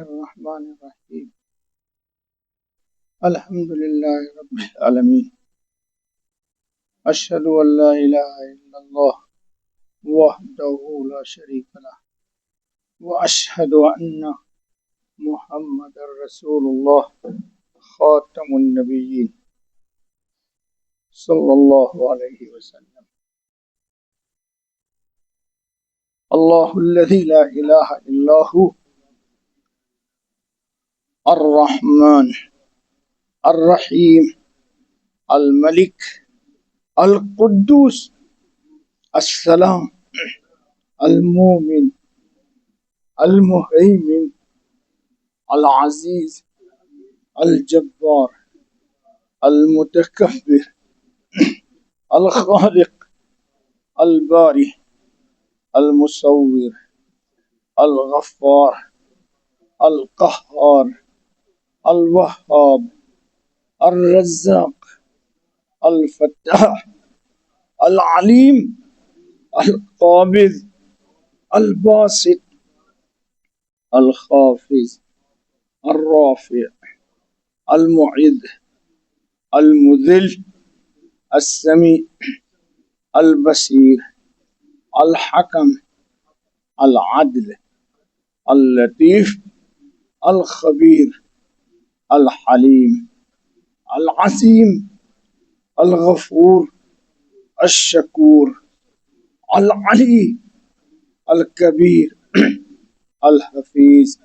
الرحمن الرحیم الحمد للہ رب العالمین اشہد ان لا الہ الا اللہ وحدہ لا شریک لہ واشہد ان محمد رسول اللہ خاتم النبیین صلی اللہ علیہ وسلم اللہ الذی لا الہ الا هو الرحمن الرحیم الملک القدوس السلام المومن المہیمن العزیز الجبار المتکبر الخالق الباری المصور الغفار القہار الوہاب الرزاق الفتاح العلیم القابض الباسط الخافض الرافع المعز المذل السمیع البصیر الحکم العدل اللطیف الخبیر الحلیم العظیم الغفور الشکور العلی الکبیر الحفیظ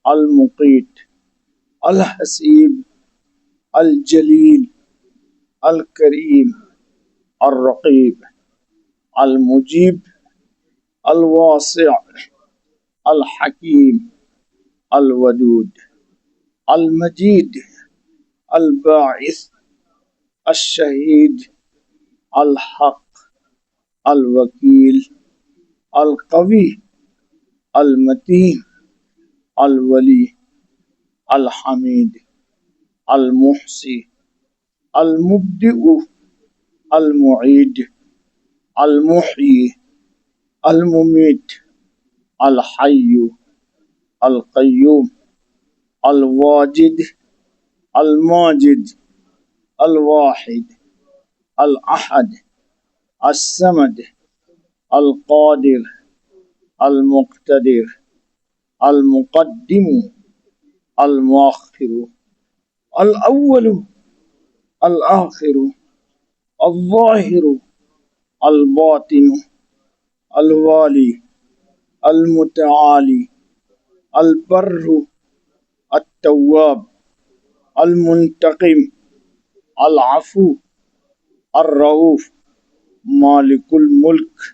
المقیت الحسیب الجلیل الکریم الرقیب المجیب الواسع الحکیم الودود المجید الباعث الشہید الحق الوکیل القوی المتین الولی الحمید المحصی المبدئ المعید المحیی الممیت الحی القیوم الواجد الماجد الواحد الاحد الصمد القادر المقتدر المقدم المؤخر الاول الآخر الظاہر الباطن الوالی المتعالی البر التواب المنتقم العفو الرؤوف مالک الملک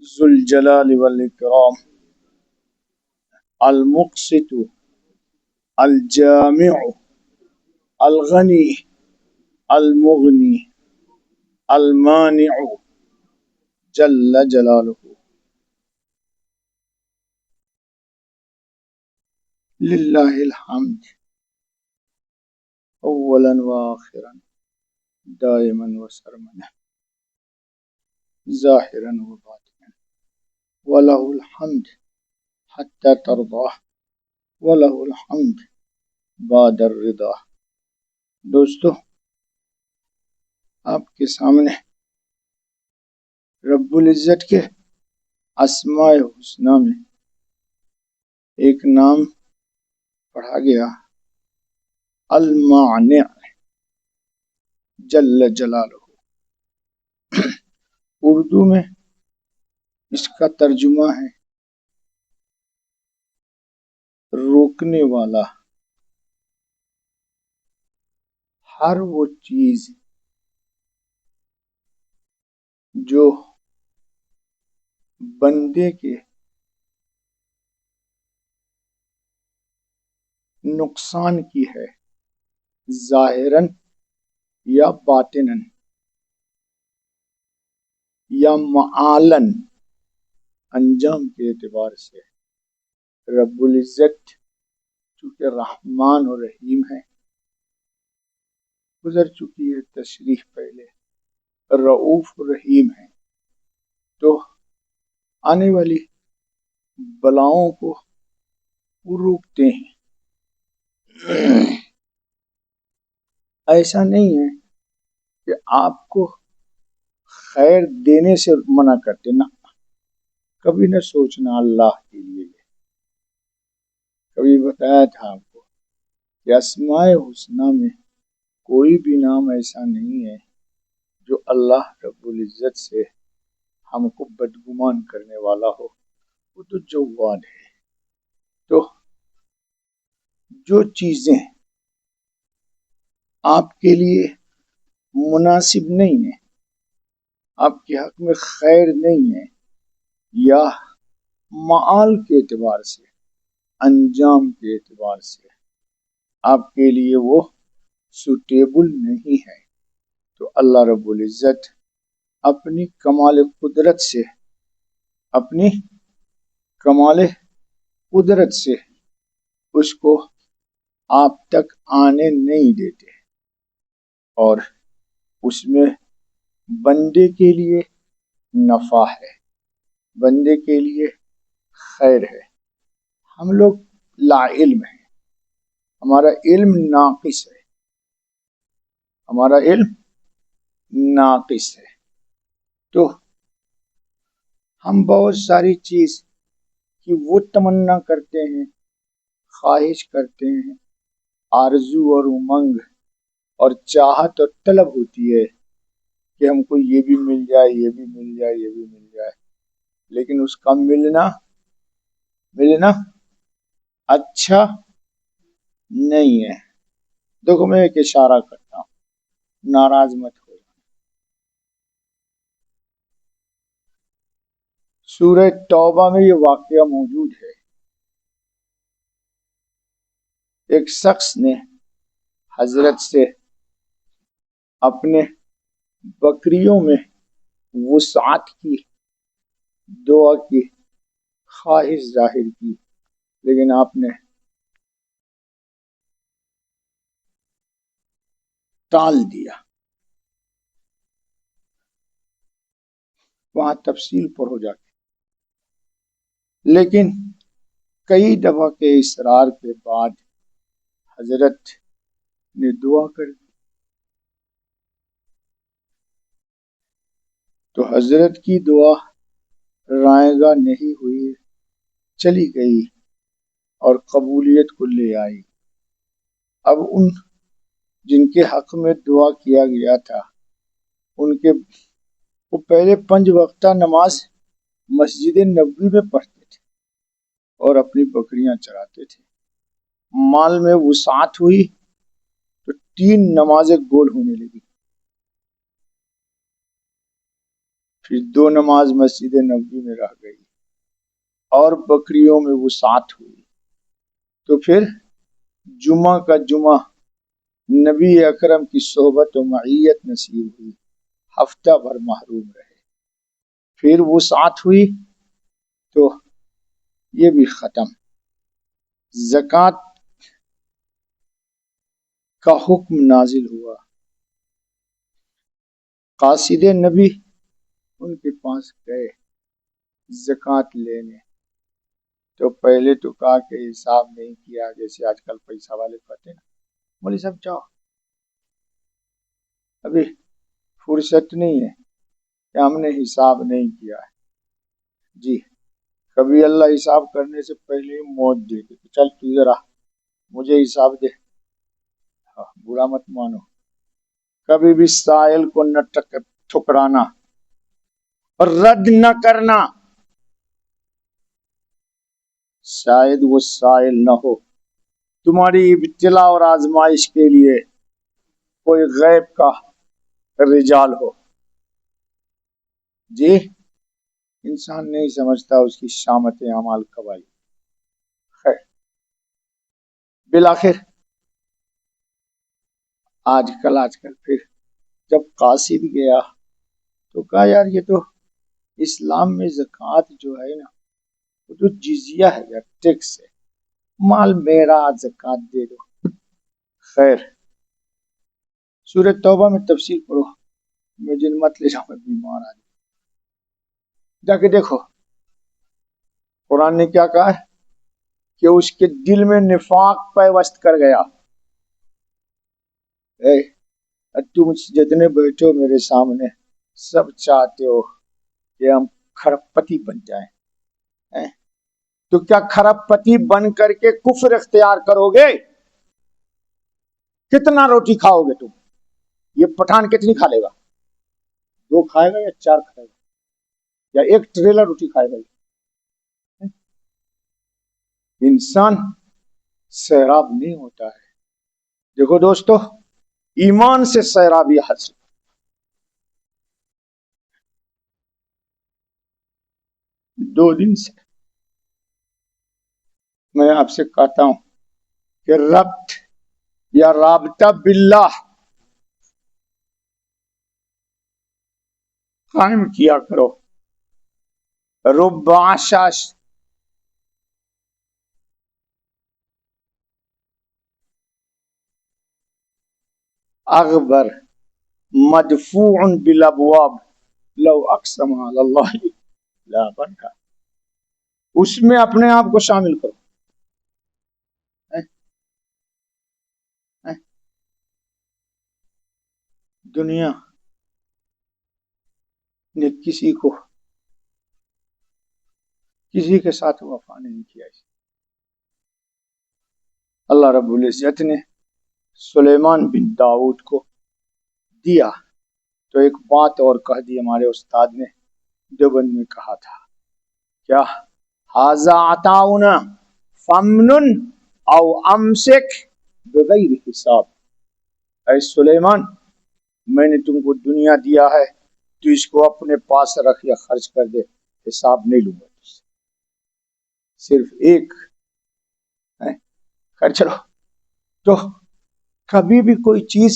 ذو الجلال والاکرام المقسط الجامع الغنی المغنی المانع جل جلالہ للہ الحمد اولا وآخرا دائما وسرمدا ظاہرا وباطنا وله الحمد حتى ترضى وله الحمد بعد الرضا۔ دوستو، آپ کے سامنے رب العزت کے اسماء حسنی میں ایک نام پڑھا گیا، المانع جل جلالہ۔ اردو میں اس کا ترجمہ ہے روکنے والا۔ ہر وہ چیز جو بندے کے نقصان کی ہے، ظاہراً یا باطناً یا معالاً، انجام کے اعتبار سے رب العزت چونکہ رحمان و رحیم ہے، گزر چکی ہے تشریح پہلے، رؤوف رحیم ہے، تو آنے والی بلاؤں کو وہ روکتے ہیں. ایسا نہیں ہے کہ آپ کو خیر دینے سے منع کرتے، نہ کبھی نہ سوچنا اللہ کے لیے. کبھی بتایا تھا آپ کو کہ اسماء حسنہ میں کوئی بھی نام ایسا نہیں ہے جو اللہ رب العزت سے ہم کو بدگمان کرنے والا ہو. وہ تو جواد ہے. تو جو چیزیں آپ کے لیے مناسب نہیں ہیں، آپ کے حق میں خیر نہیں ہے، یا معال کے اعتبار سے، انجام کے اعتبار سے آپ کے لیے وہ سوٹیبل نہیں ہے، تو اللہ رب العزت اپنی کمال قدرت سے اس کو آپ تک آنے نہیں دیتے، اور اس میں بندے کے لیے نفع ہے، بندے کے لیے خیر ہے. ہم لوگ لا علم ہیں، ہمارا علم ناقص ہے. تو ہم بہت ساری چیز کی وہ تمنا کرتے ہیں، خواہش کرتے ہیں، آرزو اور امنگ اور چاہت اور طلب ہوتی ہے کہ ہم کو یہ بھی مل جائے، یہ بھی مل جائے، یہ بھی مل جائے، لیکن اس کا ملنا اچھا نہیں ہے. دیکھو میں ایک اشارہ کرتا ہوں، ناراض مت ہو. سورہ توبہ میں یہ واقعہ موجود ہے. ایک شخص نے حضرت سے اپنے بکریوں میں وسعت کی دعا کی خواہش ظاہر کی، لیکن آپ نے ٹال دیا. وہاں تفصیل پڑھو جا کے. لیکن کئی دفعہ کے اصرار کے بعد حضرت نے دعا کر دی، تو حضرت کی دعا رائے گاہ نہیں ہوئی، چلی گئی اور قبولیت کو لے آئی. اب ان جن کے حق میں دعا کیا گیا تھا، ان کے وہ پہلے 5 وقتہ نماز مسجد نبوی میں پڑھتے تھے اور اپنی بکریاں چراتے تھے. مال میں وسعت ہوئی تو 3 نمازیں گول ہونے لگی، پھر 2 نماز مسجد نبوی میں رہ گئی، اور بکریوں میں وسعت ہوئی تو پھر جمعہ کا جمعہ نبی اکرم کی صحبت و معیت نصیب ہوئی، ہفتہ بھر محروم رہے. پھر وسعت ہوئی تو یہ بھی ختم. زکوٰۃ کا حکم نازل ہوا. قاصد نبی ان کے پاس گئے زکوٰۃ لینے، تو پہلے تو کہا کہ حساب نہیں کیا، جیسے آج کل پیسہ والے کہتے ہیں نا، مولوی صاحب جاؤ ابھی فرصت نہیں ہے کہ ہم نے حساب نہیں کیا ہے. جی کبھی اللہ حساب کرنے سے پہلے ہی موت دے دے، چل تو ذرا مجھے حساب دے. برا مت مانو. کبھی بھی سائل کو نہ ٹھکرانا اور رد نہ کرنا. شاید وہ سائل نہ ہو، تمہاری ابتلا اور آزمائش کے لیے کوئی غیب کا رجال ہو. جی انسان نہیں سمجھتا اس کی شامت اعمال کب آئی. خیر بالآخر آج کل پھر جب قاصد گیا تو کہا یار یہ تو اسلام میں زکوٰۃ جو ہے نا وہ تو جزیہ ہے یا ٹیکس ہے، مال میرا، زکوٰۃ دے دو. خیر سورہ توبہ میں تفصیل پڑھو، مجھے مت لے جاؤ، میں بیمار آ جا کے دیکھو قرآن نے کیا کہا ہے کہ اس کے دل میں نفاق پیوست کر گیا. تم جتنے بیٹھے ہو میرے سامنے سب چاہتے ہو کہ ہم کھرب پتی بن جائیں. تو کیا کھرب پتی بن کر کے کفر اختیار کرو گے؟ کتنا روٹی کھاؤ گے تم؟ یہ پٹھان کتنی کھا لے گا؟ 2 کھائے گا یا 4 کھائے گا یا 1 ٹریلر روٹی کھائے گا؟ انسان سیراب نہیں ہوتا ہے. دیکھو دوستو، ایمان سے سیرابی حاصل. 2 دن سے میں آپ سے کہتا ہوں کہ ربط یا رابطہ باللہ قائم کیا کرو. رب عشاش اغبر مدفوع بالابواب لو اقسم علی اللہ لا برکا. اس میں اپنے آپ کو شامل کرو. دنیا نے کسی کے ساتھ وفا نہیں کیا. اللہ رب العزت نے سلیمان بن داؤد کو دیا تو ایک بات اور کہہ دی. ہمارے استاد نے دیوبند میں کہا تھا کیا؟ ھذا عطاؤنا فمنن او امسک بغیر حساب. اے سلیمان، میں نے تم کو دنیا دیا ہے تو اس کو اپنے پاس رکھ یا خرچ کر دے، حساب نہیں لوں گا. صرف ایک خرچ چلو. تو کبھی بھی کوئی چیز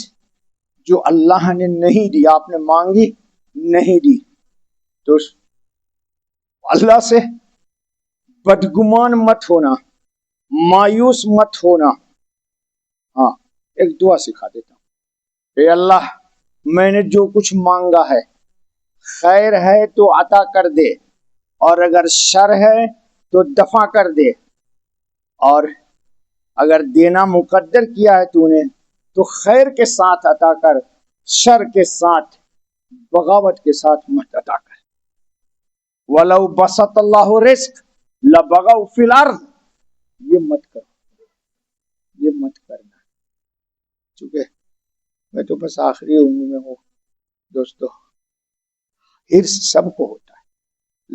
جو اللہ نے نہیں دی، آپ نے مانگی نہیں دی، تو اللہ سے بدگمان مت ہونا، مایوس مت ہونا. ہاں، ایک دعا سکھا دیتا ہوں. اے اللہ، میں نے جو کچھ مانگا ہے خیر ہے تو عطا کر دے، اور اگر شر ہے تو دفع کر دے، اور اگر دینا مقدر کیا ہے تو نے تو خیر کے ساتھ عطا کر، شر کے ساتھ بغاوت کے ساتھ مت عطا کر. وَلَوْ بَسَطَ اللَّهُ رِزْقَ لَبَغَوْا فِي الْأَرْضِ. یہ مت کرو، یہ مت کرنا. چونکہ میں تو بس آخری عمر میں ہوں دوستو. حرص سب کو ہوتا ہے،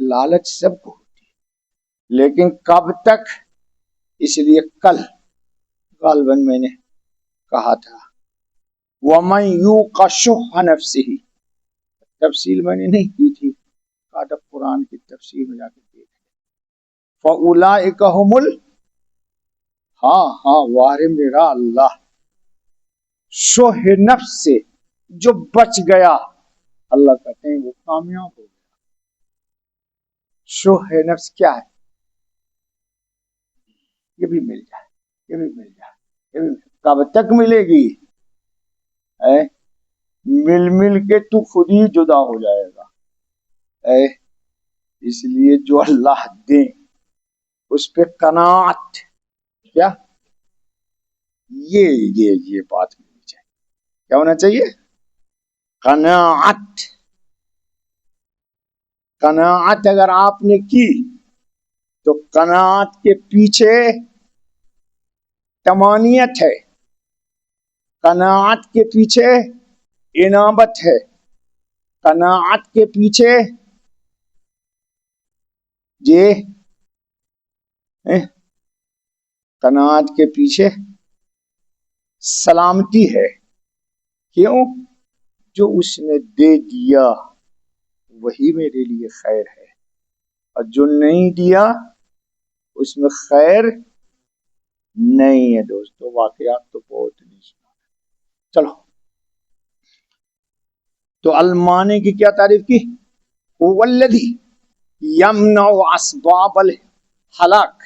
لالچ سب کو ہوتی ہے، لیکن کب تک؟ اس لیے کل غالباً میں نے کہا تھا وَمَنْ يُوقَ شُحَّ نَفْسِهِ. تفصیل میں نے نہیں کی تھی، کہا تھا قرآن کی تفسیر میں جا کے دیکھ. فَأُولَئِكَ هُمُ ہاں وارے میرا اللہ، شح نفس سے جو بچ گیا، اللہ کہتے ہیں وہ کامیاب ہو گیا. شح نفس کیا ہے؟ یہ بھی مل جائے، یہ بھی مل جائے، یہ بھی مل جائے. کب تک ملے گی؟ مل کے تو خود ہی جدا ہو جائے گا. اس لیے جو اللہ دیں اس پہ قناعت، کیا یہ بات ہونی چاہیے. کیا ہونا چاہیے؟ قناعت. قناعت اگر آپ نے کی تو قناعت کے پیچھے تمانیت ہے، قناعت کے پیچھے انابت ہے، قناعت کے پیچھے قناعت کے پیچھے سلامتی ہے. کیوں؟ جو اس نے دے دیا وہی میرے لیے خیر ہے، اور جو نہیں دیا اس میں خیر نہیں ہے. دوستو واقعات تو بہت نہیں سنا. چلو، تو المانے کی کیا تعریف کی؟ والذی یمنع اسباب الہلاک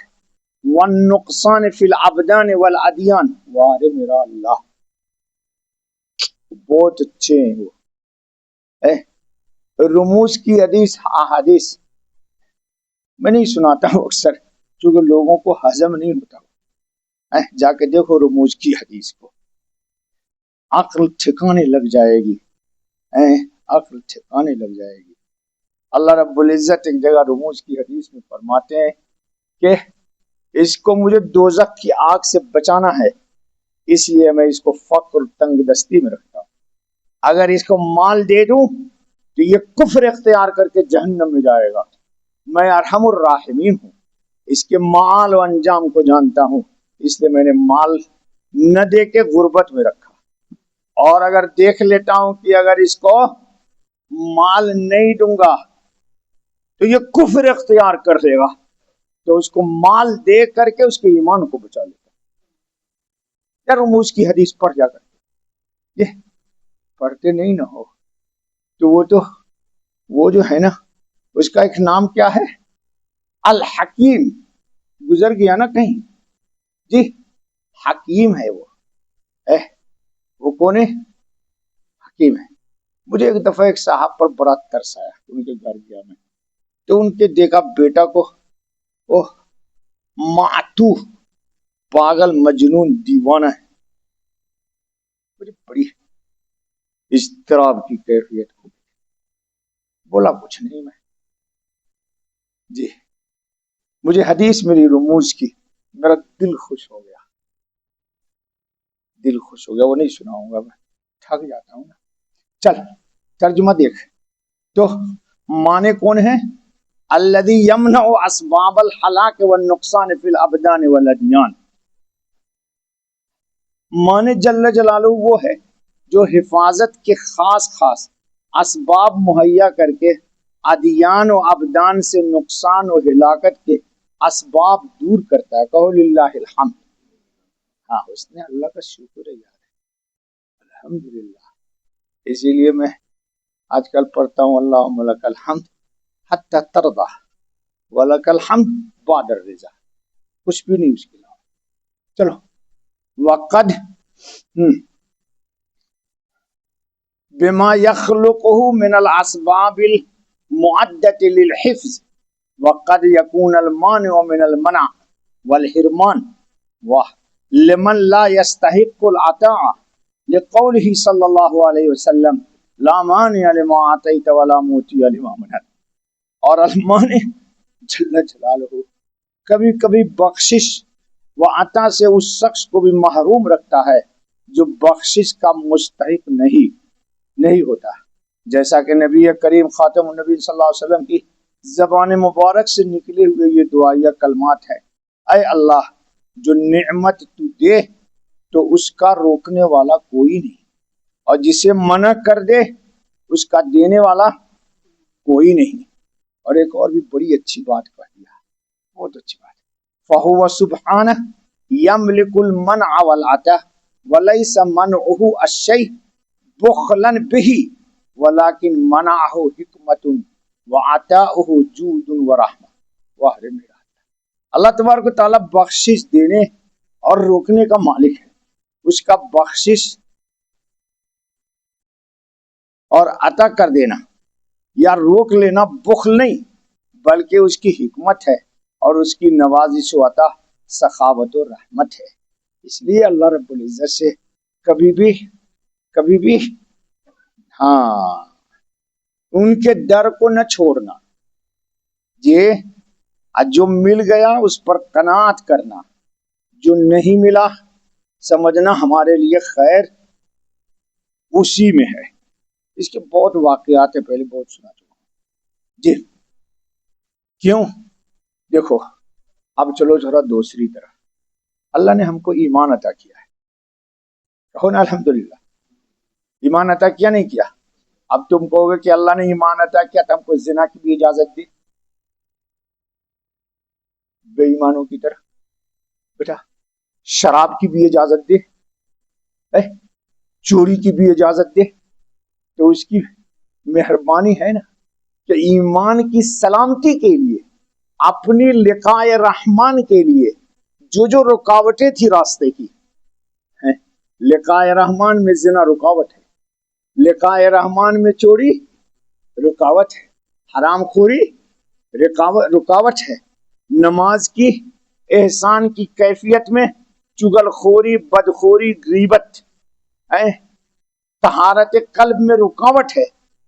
والنقصان فی الابدان والادیان. وارے میرا اللہ، بہت اچھے ہیں وہ. رموز کی حدیث احادیث میں نہیں سناتا ہوں اکثر، کیونکہ لوگوں کو ہضم نہیں ہوتا. جا کے دیکھو رموز کی حدیث کو, عقل ٹھکانے لگ جائے گی, عقل ٹھکانے لگ جائے گی. اللہ رب العزت ایک جگہ رموز کی حدیث میں فرماتے ہیں کہ اس کو مجھے دوزخ کی آگ سے بچانا ہے, اس لیے میں اس کو فقر تنگ دستی میں رکھتا ہوں. اگر اس کو مال دے دوں تو یہ کفر اختیار کر کے جہنم میں جائے گا. میں ارحم الراحمین ہوں, اس کے معال و انجام کو جانتا ہوں, اس لیے میں نے مال نہ دے کے غربت میں رکھا. اور اگر دیکھ لیتا ہوں کہ اگر اس کو مال نہیں دوں گا تو یہ کفر اختیار کر لے گا, تو اس کو مال دے کر کے اس کے ایمان کو بچا لیتا. یا رموز کی حدیث پڑھ جا کر کے, یہ پڑھتے نہیں نہ ہو تو وہ جو ہے نا, اس کا ایک نام کیا ہے, الحکیم, گزر گیا نا کہیں, جی حکیم ہے وہ کون ہے, حکیم ہے. مجھے ایک دفعہ ایک صاحب پر بڑا ترس آیا, ان کے گھر گیا میں, تو ان کے دیکھا بیٹا کو معتوہ, پاگل مجنون دیوانہ ہے. مجھے بڑی اضطراب کی کیفیت ہو گئی. بولا کچھ نہیں میں, جی مجھے حدیث میری رموز کی, میرا دل خوش ہو گیا, دل خوش ہو گیا. وہ نہیں سناؤں گا, میں تھک جاتا ہوں نا. چل ترجمہ دیکھ. تو معنی کون ہے, الذی یمنع اسباب الہلاک والنقصان فی الابدان والادیان. معنی جل جلالہ وہ ہے جو حفاظت کے خاص اسباب مہیا کر کے ادیان و ابدان سے نقصان و ہلاکت کے اسباب دور کرتا ہے. کہو للہ الحمد. ہاں, اس نے اللہ کا شکر ہے یار, الحمدللہ. اسی لیے میں آج کل پڑھتا ہوں اللہم لک الحمد حتی ترضی ولک الحمد بعد الرضا. کچھ بھی نہیں اس کے علاوہ. چلو, وقد بما يخلقه من الاسباب المعدة للحفظ وقد يكون المانع من المنع والحرمان لمن لا يستحق العطاء لقوله صلی اللہ علیہ وسلم لا مانع لما اعطیت ولا معطی لما منعت. اور المانع جل جلالہ کبھی کبھی بخشش و عطا سے اس شخص کو بھی محروم رکھتا ہے جو بخشش کا مستحق نہیں ہوتا. جیسا کہ نبی کریم خاتم النبی صلی اللہ علیہ وسلم کی زبان مبارک سے نکلے ہوئے یہ دعائیہ کلمات ہیں, اے اللہ جو نعمت تو دے تو اس کا روکنے والا کوئی نہیں, اور جسے منع کر دے اس کا دینے والا کوئی نہیں. اور ایک اور بھی بڑی اچھی بات کہہ دیا, بہت اچھی بات. فَهُوَ سُبْحَانَهُ يَمْلِكُ الْمَنْعَ وَالْعَطَاءَ وَلَيْسَ مَنْعُهُ الشَّيْءُ بُخْلًا بِهِ وَلَكِنْ مَنَعَهُ حِكْمَةٌ وَعَطَاؤُهُ جُودٌ وَرَحْمَةٌ. اللہ تبارک و تعالیٰ بخشش دینے اور روکنے کا مالک ہے. اس کا بخشش اور عطا کر دینا یا روک لینا بخل نہیں, بلکہ اس کی حکمت ہے اور اس کی نوازش و عطا سخاوت و رحمت ہے. اس لیے اللہ رب العزت سے کبھی بھی ہاں ان کے در کو نہ چھوڑنا. یہ جو مل گیا اس پر قناعت کرنا, جو نہیں ملا سمجھنا ہمارے لیے خیر اسی میں ہے. اس کے بہت واقعات ہیں, پہلے بہت سنا چکا ہوں. جی کیوں, دیکھو اب چلو ذرا دوسری طرف. اللہ نے ہم کو ایمان عطا کیا ہے, کہو نا الحمدللہ. ایمان عطا کیا نہیں کیا؟ اب تم کہو گے کہ اللہ نے ایمان عطا کیا تو ہم کو زنا کی بھی اجازت دی, بے ایمانوں کی طرح. بیٹا شراب کی بھی اجازت دے, چوری کی بھی اجازت دے, تو اس کی مہربانی ہے نا کہ ایمان کی سلامتی کے لیے, اپنی لقاء رحمان کے لیے جو رکاوٹیں تھی راستے کی. لقاء رحمان میں زنا رکاوٹ ہے, لقاء رحمان میں چوری رکاوٹ ہے, حرام خوری رکاوٹ ہے, نماز کی احسان کی کیفیت میں چگل خوری، بدخوری، غیبت طہارت قلب میں رکاوٹ ہے.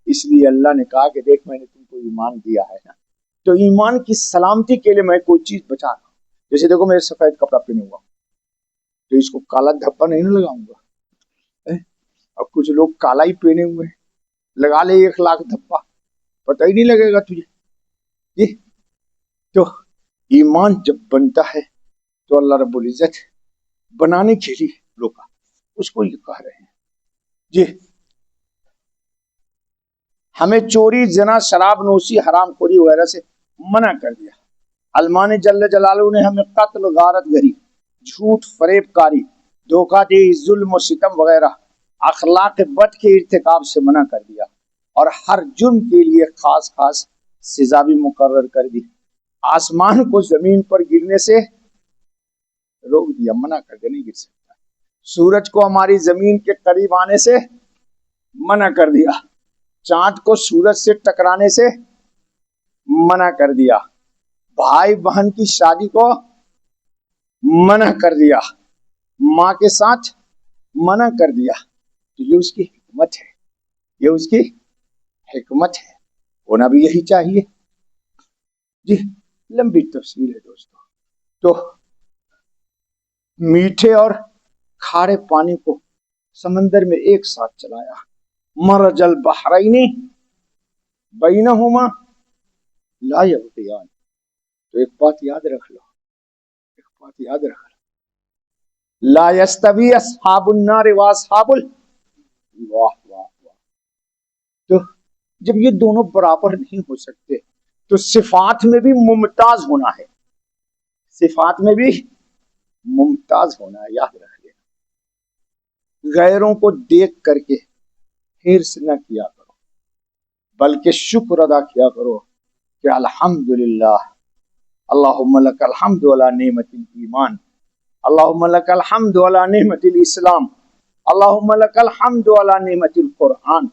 اس لیے اللہ نے کہا کہ دیکھ میں نے تم کو ایمان دیا ہے نا، تو ایمان کی سلامتی کے لیے میں کوئی چیز بچا رہا ہوں. جیسے دیکھو میں سفید کپڑا پہنے ہوا تو اس کو کالا دھبا نہیں نہ لگاؤں گا. اب کچھ لوگ کالا ہی پہنے ہوئے ہیں، لگا لے 1,00,000 دھبا، پتہ ہی نہیں لگے گا تجھے. یہ تو ایمان جب بنتا ہے تو اللہ رب العزت بنانے کے لیے روکا، اس کو یہ کہہ رہے ہیں. جی ہمیں چوری، زنا، شراب نوشی، حرام خوری وغیرہ سے منع کر دیا. اللہ نے جل جلالہ نے ہمیں قتل، غارت گری، جھوٹ، فریب کاری، دھوکہ دہی، ظلم و ستم وغیرہ اخلاق بد کے ارتکاب سے منع کر دیا، اور ہر جرم کے لیے خاص خاص سزا بھی مقرر کر دی. آسمان کو زمین پر گرنے سے روک دیا، منع کر کے نہیں گر سکتا. سورج کو ہماری زمین کے قریب آنے سے منع کر دیا. چاند کو سورج سے ٹکرانے سے منع کر دیا. بھائی بہن کی شادی کو منع کر دیا. ماں کے ساتھ منع کر دیا. تو یہ اس کی حکمت ہے، یہ اس کی حکمت ہے، ہونا بھی یہی چاہیے. جی لمبی تفصیل ہے دوستو. تو میٹھے اور کھارے پانی کو سمندر میں ایک ساتھ چلایا. مرج البحرین بینہما لا یبغیان. تو ایک بات یاد رکھ لو، ایک بات یاد رکھ لو، لا یستوی اصحاب النار واصحاب واہ واہ واہ. تو جب یہ دونوں برابر نہیں ہو سکتے تو صفات میں بھی ممتاز ہونا ہے، صفات میں بھی ممتاز ہونا ہے، یاد رکھ لینا. غیروں کو دیکھ کر کے حرص نہ کیا کرو، بلکہ شکر ادا کیا کرو کہ الحمدللہ، اللہم لک الحمد علی نعمت الایمان، اللہم لک الحمد علی نعمت الاسلام، اللہم لک الحمد علی نعمت القرآن،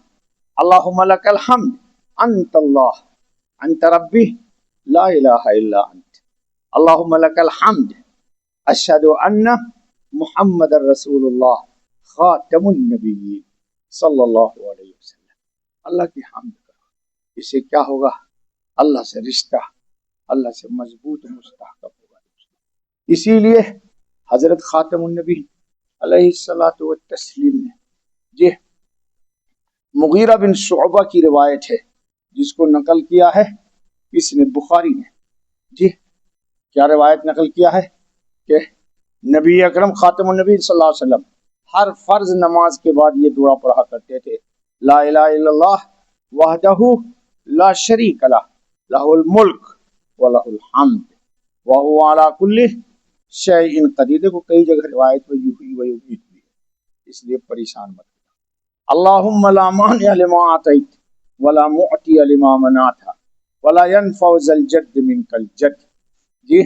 اللہم لک الحمد انت اللہ انت ربی لا الہ الا انت، اللہم لک الحمد اشہد ان محمد رسول اللہ خاتم النبیین صلی اللہ علیہ وسلم. اللہ کی حمد کرو، اس سے کیا ہوگا؟ اللہ سے رشتہ اللہ سے مضبوط مستحکم ہوگا. اسی لیے حضرت خاتم النبی علیہ الصلوۃ والتسلیم نے یہ مغیرہ بن شعبہ کی روایت ہے جس کو نقل کیا ہے اس نے بخاری نے. جی کیا روایت نقل کیا ہے کہ نبی اکرم خاتم النبی صلی اللہ علیہ وسلم ہر فرض نماز کے بعد یہ دعا پڑھا کرتے تھے، لا الہ الا اللہ وحدہ لا شریک لہ لہ الملک ولہ الحمد وہو علی کل شیء قدیر. دیکھو کئی جگہ روایت میں یوں ہوئی وہی امید بھی ہے، اس لیے پریشان مت کرو. اللہم لا مانع لما اعطیت ولا معطی لما منعت ولا ينفع ذا الجد منک الجد. جی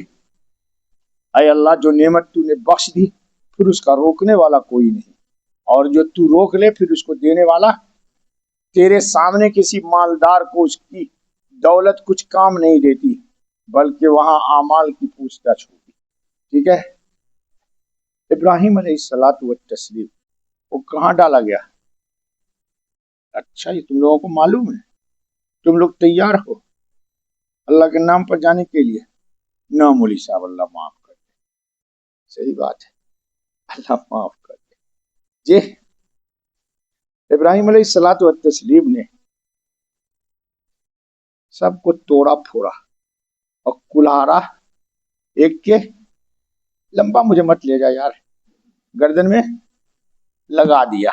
اے اللہ جو نعمت تو نے بخش دی پھر اس کا روکنے والا کوئی نہیں، اور جو تو روک لے پھر اس کو دینے والا. تیرے سامنے کسی مالدار کو اس کی دولت کچھ کام نہیں دیتی، بلکہ وہاں اعمال کی پوچھ تاچھ ہوگی. ٹھیک ہے. ابراہیم علیہ الصلوۃ والتسلیم وہ کہاں ڈالا گیا؟ اچھا یہ تم لوگوں کو معلوم ہے؟ تم لوگ تیار ہو اللہ کے نام پر جانے کے لیے؟ نہ مولوی صاحب اللہ معاف کر دے. صحیح بات ہے، اللہ معاف کر دے. جی ابراہیم علیہ الصلوۃ والتسلیم نے سب کو توڑا پھوڑا اور کلہارا ایک کے لمبا مجھے مت لے جا یار گردن میں لگا دیا.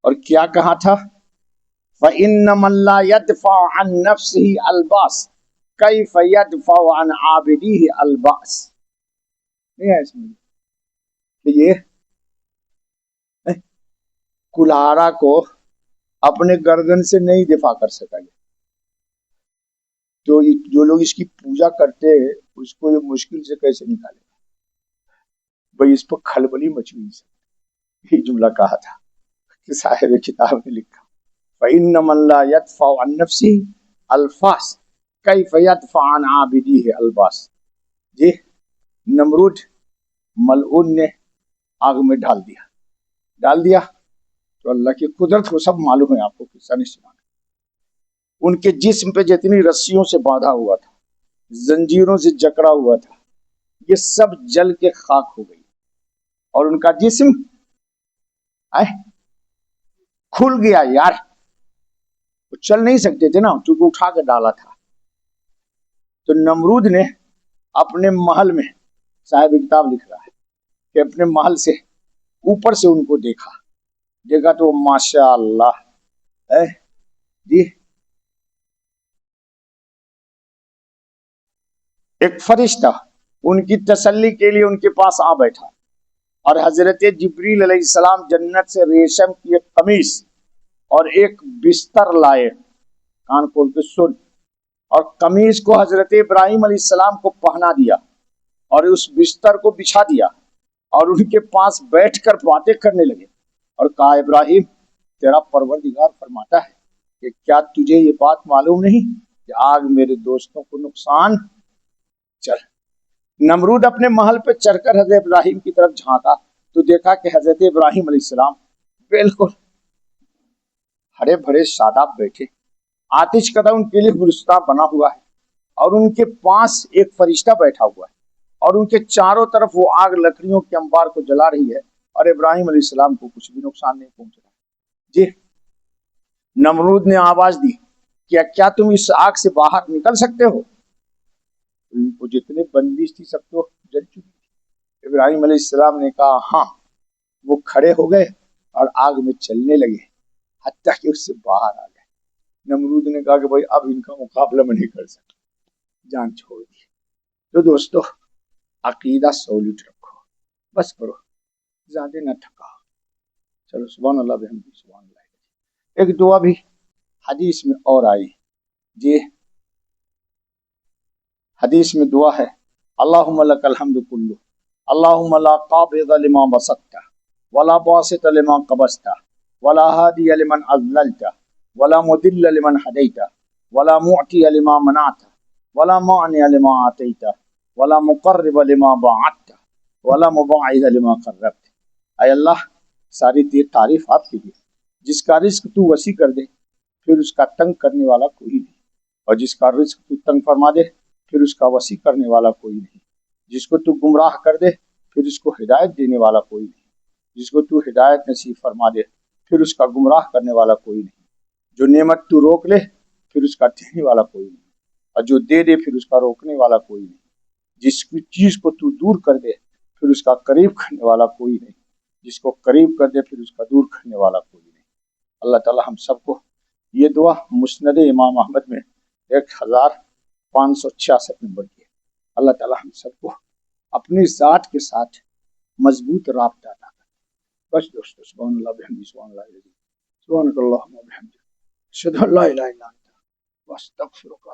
اور کیا کہا تھا؟ فَإِنَّ مَن لَّا يَدْفَعُ عَن نَّفْسِهِ الْبَاسَ كَيْفَ يَدْفَعُ عَن عَابِدِهِ الْبَاسَ. نہیں ہے اس میں کہ یہ کلہارا کو اپنے گردن سے نہیں دفاع کر سکا گیا، تو جو لوگ اس کی پوجا کرتے ہیں اس کو یہ مشکل سے کیسے نکالے گا بھائی. اس پر کھلبلی مچی ہوئی سے یہ جملہ کہا تھا کہ صاحب کتاب نے لکھا فَإِنَّ مَن لَّا يَدْفَعُ عَن نَّفْسِهِ الْفَاسَ كَيْفَ يَدْفَعُ عَن عَابِدِهِ الْبَاسَ. جی نمرود ملعون نے آگ میں ڈال دیا تو اللہ کی قدرت کو سب معلوم ہے آپ کو، قصہ نہیں سنانا۔ ان کے جسم پہ جتنی رسیوں سے باندھا ہوا تھا، زنجیروں سے جکڑا ہوا تھا، یہ سب جل کے خاک ہو گئی، اور ان کا جسم کھل گیا یار، وہ چل نہیں سکتے تھے نا کیونکہ اٹھا کے ڈالا تھا۔ تو نمرود نے اپنے محل میں، صاحب کتاب لکھ رہا ہے کہ اپنے محل سے اوپر سے ان کو دیکھا تو ماشاء اللہ جی ایک فرشتہ ان کی تسلی کے لیے ان کے پاس آ بیٹھا، اور حضرت جبریل علیہ السلام جنت سے ریشم کی ایک قمیص اور ایک بستر لائے، کان کھول کے سن، اور قمیص کو حضرت ابراہیم علیہ السلام کو پہنا دیا اور اس بستر کو بچھا دیا، اور ان کے پاس بیٹھ کر باتیں کرنے لگے، اور کہا ابراہیم تیرا پروردگار فرماتا ہے کہ کیا تجھے یہ بات معلوم نہیں کہ آگ میرے دوستوں کو نقصان۔ چل نمرود اپنے محل پہ چڑھ کر حضرت ابراہیم کی طرف جھانکا تو دیکھا کہ حضرت ابراہیم علیہ السلام بالکل ہرے بھرے شاداب بیٹھے، آتش کدہ ان کے لیے گلستہ بنا ہوا ہے، اور ان کے پاس ایک فرشتہ بیٹھا ہوا ہے، اور ان کے چاروں طرف وہ آگ لکڑیوں کے انبار کو جلا رہی ہے، اور ابراہیم علیہ السلام کو کچھ بھی نقصان نہیں پہنچ رہا۔ جی نمرود نے آواز دی کہ کیا تم اس آگ سے باہر نکل سکتے ہو؟ ان کو جتنے بندش تھی سب تو جل چکی تھی۔ ابراہیم علیہ السلام نے کہا ہاں۔ وہ کھڑے ہو گئے اور آگ میں چلنے لگے حتیٰ کہ اس سے باہر آ گئے۔ نمرود نے کہا کہ بھائی اب ان کا مقابلہ میں نہیں کر سکتا، جان چھوڑ دی۔ تو دوستو عقیدہ سولٹ رکھو، بس کرو، زیادہ نہ تھکا۔ چلو سبحان اللہ بحمدہ سبحان اللہ۔ ایک دعا بھی حدیث میں اور آئی، جی حدیث میں دعا ہے اللہم لک الحمد کلہ، اللہم لا قابض لما بسطت ولا باسط لما قبضت ولا ہادی لمن اضللت ولا مضل لمن ہدیت ولا معطی لما منعت ولا مانع لما اعطیت ولا مقرب لما باعدت ولا مباعد لما قربت۔ اے اللہ ساری تعریف آپ کی ہے، جس کا رزق تو وسیع کر دے پھر اس کا تنگ کرنے والا کوئی نہیں، اور جس کا رزق تو تنگ فرما دے پھر اس کا وسیع کرنے والا کوئی نہیں، جس کو تو گمراہ کر دے پھر اس کو ہدایت دینے والا کوئی نہیں، جس کو تو ہدایت نصیب فرما دے پھر اس کا گمراہ کرنے والا کوئی نہیں، جو نعمت تو روک لے پھر اس کا دینے والا کوئی نہیں، اور جو دے دے پھر اس کا روکنے والا کوئی نہیں، جس چیز کو تو دور کر دے پھر اس کا قریب کرنے والا کوئی نہیں، جس کو قریب کر دے پھر اس کا دور کرنے والا کوئی نہیں۔ اللہ تعالی ہم سب کو یہ دعا مسند امام احمد میں 1566 نمبر کی ہے، اللہ تعالی ہم سب کو اپنی ذات کے ساتھ مضبوط رابطہ عطا کرے۔ بس دوستو سبحان اللہ بحمدہ سبحان اللہ العظیم، سبحانک اللہم وبحمدک اشہد ان لا الہ الا انت واستغفرک۔